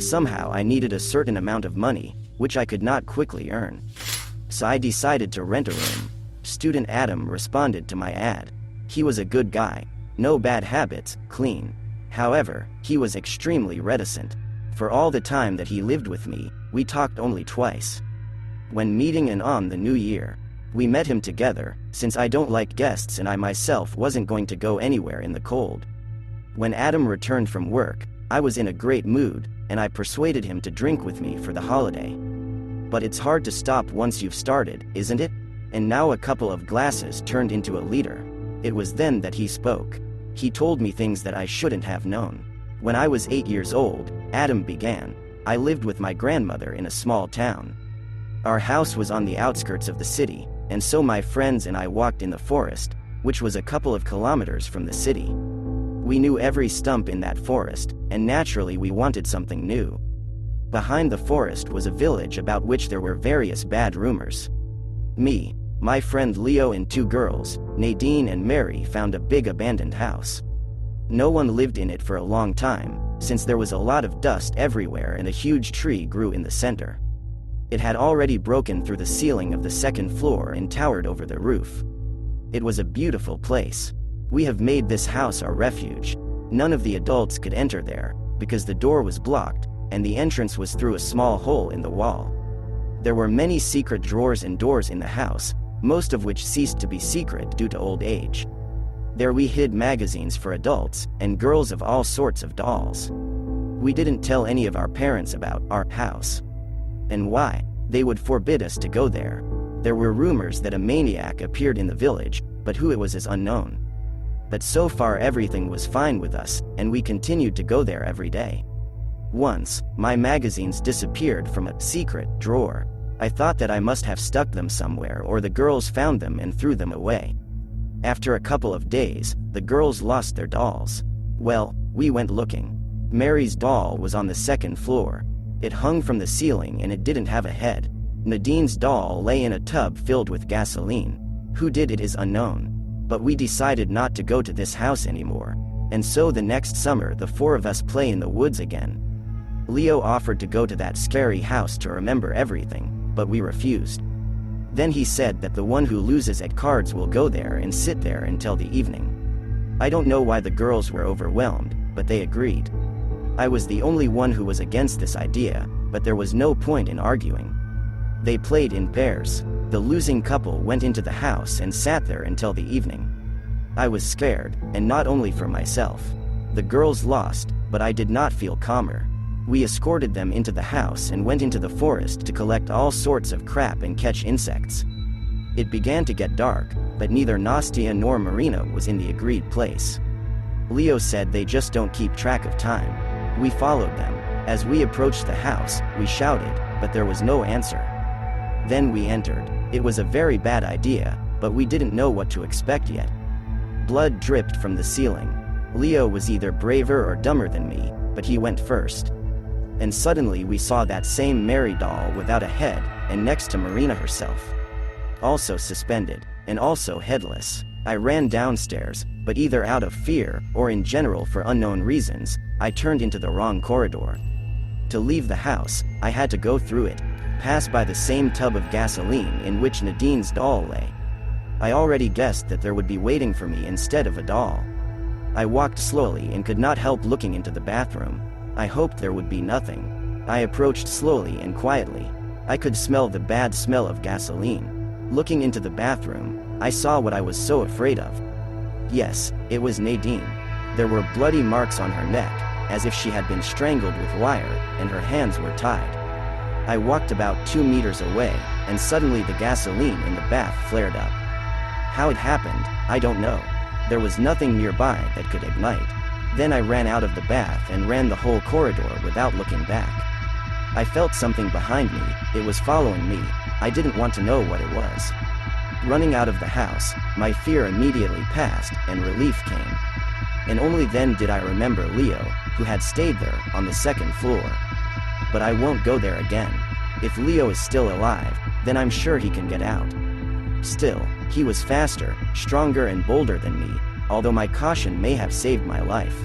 Somehow I needed a certain amount of money, which I could not quickly earn. So I decided to rent a room. Student Adam responded to my ad. He was a good guy, no bad habits, clean. However, he was extremely reticent. For all the time that he lived with me, we talked only twice. When meeting and on the new year, we met him together, since I don't like guests and I myself wasn't going to go anywhere in the cold. When Adam returned from work, I was in a great mood, and I persuaded him to drink with me for the holiday. But it's hard to stop once you've started, isn't it? And now a couple of glasses turned into a liter. It was then that he spoke. He told me things that I shouldn't have known. When I was 8 years old, Adam began. I lived with my grandmother in a small town. Our house was on the outskirts of the city, and so my friends and I walked in the forest, which was a couple of kilometers from the city. We knew every stump in that forest, and naturally we wanted something new. Behind the forest was a village about which there were various bad rumors. Me, my friend Leo and 2 girls, Nadine and Mary, found a big abandoned house. No one lived in it for a long time, since there was a lot of dust everywhere and a huge tree grew in the center. It had already broken through the ceiling of the 2nd floor and towered over the roof. It was a beautiful place. We have made this house our refuge. None of the adults could enter there, because the door was blocked, and the entrance was through a small hole in the wall. There were many secret drawers and doors in the house, most of which ceased to be secret due to old age. There we hid magazines for adults, and girls of all sorts of dolls. We didn't tell any of our parents about our house. And why? They would forbid us to go there. There were rumors that a maniac appeared in the village, but who it was is unknown. But so far everything was fine with us, and we continued to go there every day. Once, my magazines disappeared from a secret drawer. I thought that I must have stuck them somewhere, or the girls found them and threw them away. After a couple of days, the girls lost their dolls. Well, we went looking. Mary's doll was on the 2nd floor. It hung from the ceiling and it didn't have a head. Nadine's doll lay in a tub filled with gasoline. Who did it is unknown. But we decided not to go to this house anymore. And so the next summer the 4 of us play in the woods again. Leo offered to go to that scary house to remember everything, but we refused. Then he said that the one who loses at cards will go there and sit there until the evening. I don't know why the girls were overwhelmed, but they agreed. I was the only one who was against this idea, but there was no point in arguing. They played in pairs. The losing couple went into the house and sat there until the evening. I was scared, and not only for myself. The girls lost, but I did not feel calmer. We escorted them into the house and went into the forest to collect all sorts of crap and catch insects. It began to get dark, but neither Nastia nor Marina was in the agreed place. Leo said they just don't keep track of time. We followed them. As we approached the house, we shouted, but there was no answer. Then we entered. It was a very bad idea, but we didn't know what to expect yet. Blood dripped from the ceiling. Leo was either braver or dumber than me, but he went first. And suddenly we saw that same Mary doll without a head, and next to Marina herself. Also suspended, and also headless. I ran downstairs, but either out of fear, or in general for unknown reasons, I turned into the wrong corridor. To leave the house, I had to go through it, pass by the same tub of gasoline in which Nadine's doll lay. I already guessed that there would be waiting for me instead of a doll. I walked slowly and could not help looking into the bathroom. I hoped there would be nothing. I approached slowly and quietly. I could smell the bad smell of gasoline. Looking into the bathroom, I saw what I was so afraid of. Yes, it was Nadine. There were bloody marks on her neck, as if she had been strangled with wire, and her hands were tied. I walked about 2 meters away, and suddenly the gasoline in the bath flared up. How it happened, I don't know. There was nothing nearby that could ignite. Then I ran out of the bath and ran the whole corridor without looking back. I felt something behind me. It was following me. I didn't want to know what it was. Running out of the house, my fear immediately passed, and relief came. And only then did I remember Leo, who had stayed there, on the 2nd floor. But I won't go there again. If Leo is still alive, then I'm sure he can get out. Still, he was faster, stronger and bolder than me, although my caution may have saved my life.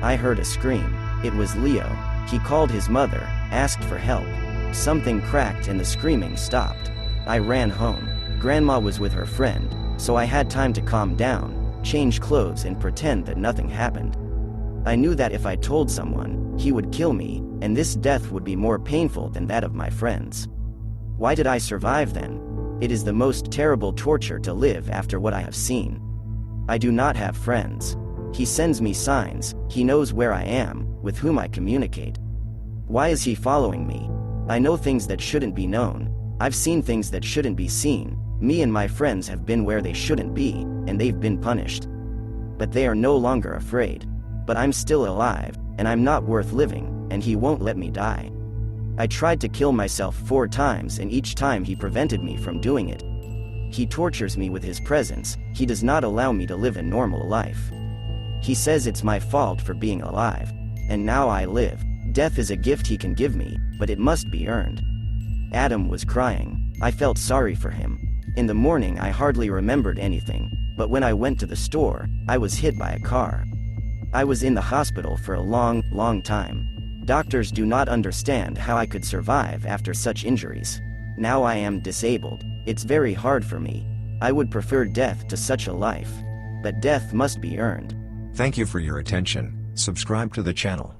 I heard a scream. It was Leo. He called his mother, asked for help. Something cracked and the screaming stopped. I ran home. Grandma was with her friend, so I had time to calm down, change clothes and pretend that nothing happened. I knew that if I told someone, he would kill me, and this death would be more painful than that of my friends. Why did I survive then? It is the most terrible torture to live after what I have seen. I do not have friends. He sends me signs, he knows where I am, with whom I communicate. Why is he following me? I know things that shouldn't be known. I've seen things that shouldn't be seen. Me and my friends have been where they shouldn't be, and they've been punished. But they are no longer afraid. But I'm still alive, and I'm not worth living, and he won't let me die. I tried to kill myself 4 times and each time he prevented me from doing it. He tortures me with his presence, he does not allow me to live a normal life. He says it's my fault for being alive. And now I live. Death is a gift he can give me, but it must be earned. Adam was crying. I felt sorry for him. In the morning I hardly remembered anything, but when I went to the store, I was hit by a car. I was in the hospital for a long time. Doctors do not understand how I could survive after such injuries. Now I am disabled. It's very hard for me. I would prefer death to such a life. But death must be earned. Thank you for your attention. Subscribe to the channel.